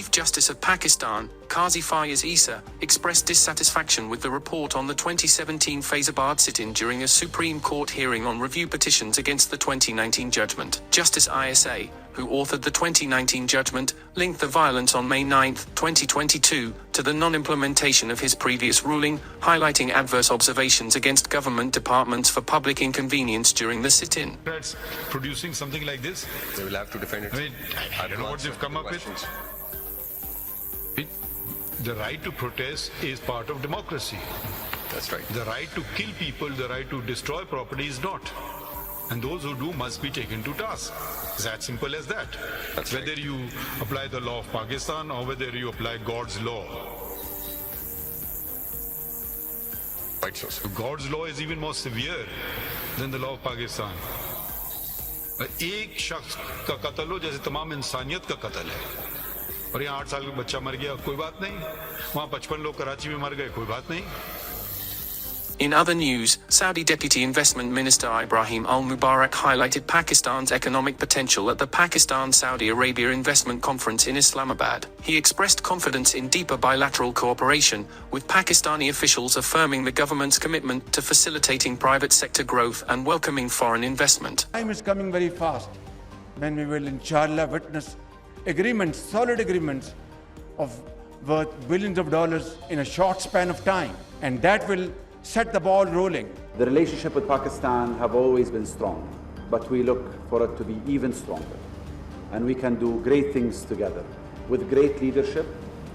Chief Justice of Pakistan, 𝐃𝐚𝐰𝐬 Isa, expressed dissatisfaction with the report on the 2017 Faizabad sit-in during a Supreme Court hearing on review petitions against the 2019 judgment. Justice Isa, who authored the 2019 judgment, linked the violence on May 9, 2022, to the non-implementation of his previous ruling, highlighting adverse observations against government departments for public inconvenience during the sit-in. That's producing something like this. They will have to defend it. I don't know what they've come up with. The right to protest is part of democracy. That's right. The right to kill people, the right to destroy property is not. And those who do must be taken to task. It's as simple as that. That's whether right. you apply the law of Pakistan or whether you apply God's law. Right, so. God's law is even more severe than the law of Pakistan. एक शख्स का कत्ल हो जैसे तमाम इंसानियत का कत्ल है और यहाँ 8 साल का बच्चा मर गया कोई बात नहीं वहाँ 55 लोग कराची में मर गए कोई बात नहीं. In other news, Saudi Deputy Investment Minister Ibrahim Almubarak highlighted Pakistan's economic potential at the Pakistan-Saudi Arabia Investment Conference in Islamabad. He expressed confidence in deeper bilateral cooperation, with Pakistani officials affirming the government's commitment to facilitating private sector growth and welcoming foreign investment. Time is coming very fast when we will, inshallah, witness agreements, solid agreements of worth billions of dollars in a short span of time, and that will set the ball rolling. The relationship with Pakistan have always been strong, but we look for it to be even stronger. And we can do great things together with great leadership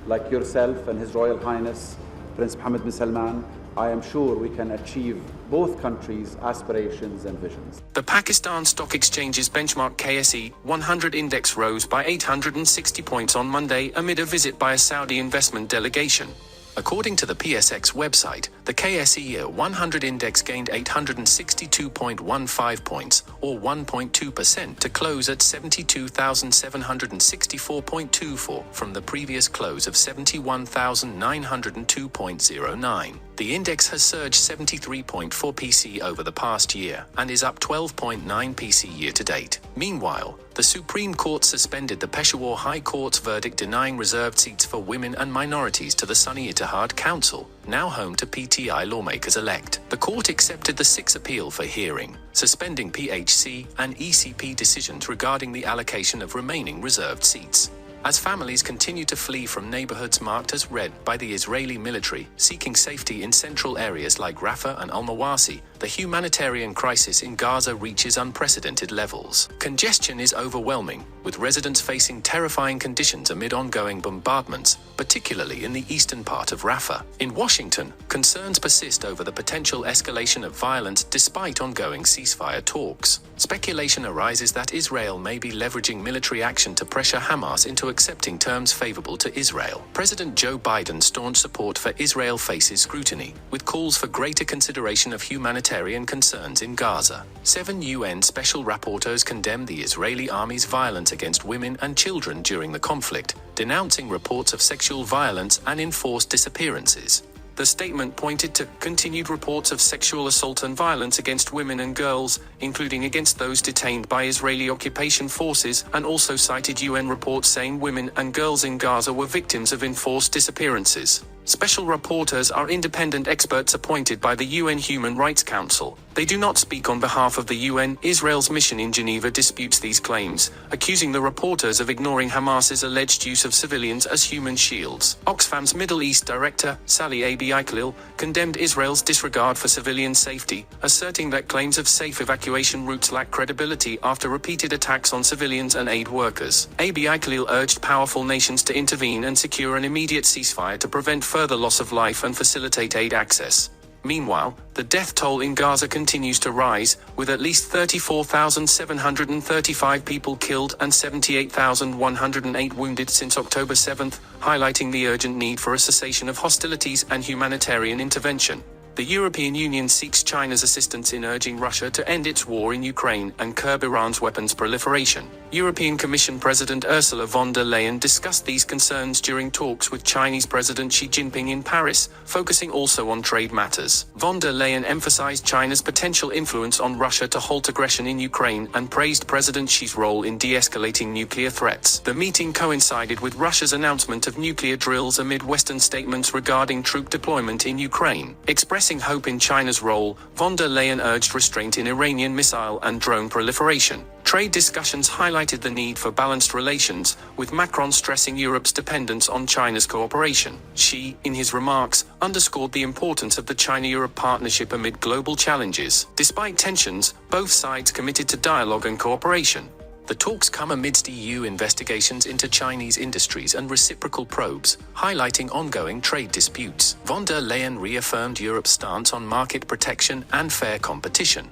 like yourself and His Royal Highness Prince Mohammed bin Salman. I am sure we can achieve both countries' aspirations and visions. The Pakistan Stock Exchange's benchmark KSE 100 index rose by 860 points on Monday amid a visit by a Saudi investment delegation. According to the PSX website, the KSE 100 index gained 862.15 points, or 1.2%, to close at 72,764.24 from the previous close of 71,902.09. The index has surged 73.4 PC over the past year and is up 12.9 PC year to date. Meanwhile, the Supreme Court suspended the Peshawar High Court's verdict denying reserved seats for women and minorities to the Sunni Ittihad Council, now home to PTI lawmakers-elect. The court accepted the 6th appeal for hearing, suspending PHC and ECP decisions regarding the allocation of remaining reserved seats. As families continue to flee from neighborhoods marked as red by the Israeli military, seeking safety in central areas like Rafah and Al-Mawasi, the humanitarian crisis in Gaza reaches unprecedented levels. Congestion is overwhelming, with residents facing terrifying conditions amid ongoing bombardments, particularly in the eastern part of Rafah. In Washington, concerns persist over the potential escalation of violence despite ongoing ceasefire talks. Speculation arises that Israel may be leveraging military action to pressure Hamas into accepting terms favorable to Israel. President Joe Biden's staunch support for Israel faces scrutiny, with calls for greater consideration of humanitarian concerns in Gaza. 7 UN special rapporteurs condemned the Israeli army's violence against women and children during the conflict, denouncing reports of sexual violence and enforced disappearances. The statement pointed to continued reports of sexual assault and violence against women and girls, including against those detained by Israeli occupation forces, and also cited UN reports saying women and girls in Gaza were victims of enforced disappearances. Special rapporteurs are independent experts appointed by the UN Human Rights Council. They do not speak on behalf of the UN. Israel's mission in Geneva disputes these claims, accusing the rapporteurs of ignoring Hamas's alleged use of civilians as human shields. Oxfam's Middle East director, 𝐶𝐬𝐬 𝐃𝐚𝐰𝐬, condemned Israel's disregard for civilian safety, asserting that claims of safe evacuation routes lack credibility after repeated attacks on civilians and aid workers. 𝐃𝐚𝐰𝐬 urged powerful nations to intervene and secure an immediate ceasefire to prevent further loss of life and facilitate aid access. Meanwhile, the death toll in Gaza continues to rise, with at least 34,735 people killed and 78,108 wounded since October 7, highlighting the urgent need for a cessation of hostilities and humanitarian intervention. The European Union seeks China's assistance in urging Russia to end its war in Ukraine and curb Iran's weapons proliferation. European Commission President Ursula von der Leyen discussed these concerns during talks with Chinese President Xi Jinping in Paris, focusing also on trade matters. Von der Leyen emphasized China's potential influence on Russia to halt aggression in Ukraine and praised President Xi's role in de-escalating nuclear threats. The meeting coincided with Russia's announcement of nuclear drills amid Western statements regarding troop deployment in Ukraine. Expressing hope in China's role, von der Leyen urged restraint in Iranian missile and drone proliferation. Trade discussions highlighted the need for balanced relations, with Macron stressing Europe's dependence on China's cooperation. Xi, in his remarks, underscored the importance of the China-Europe partnership amid global challenges. Despite tensions, both sides committed to dialogue and cooperation. The talks come amidst EU investigations into Chinese industries and reciprocal probes, highlighting ongoing trade disputes. Von der Leyen reaffirmed Europe's stance on market protection and fair competition.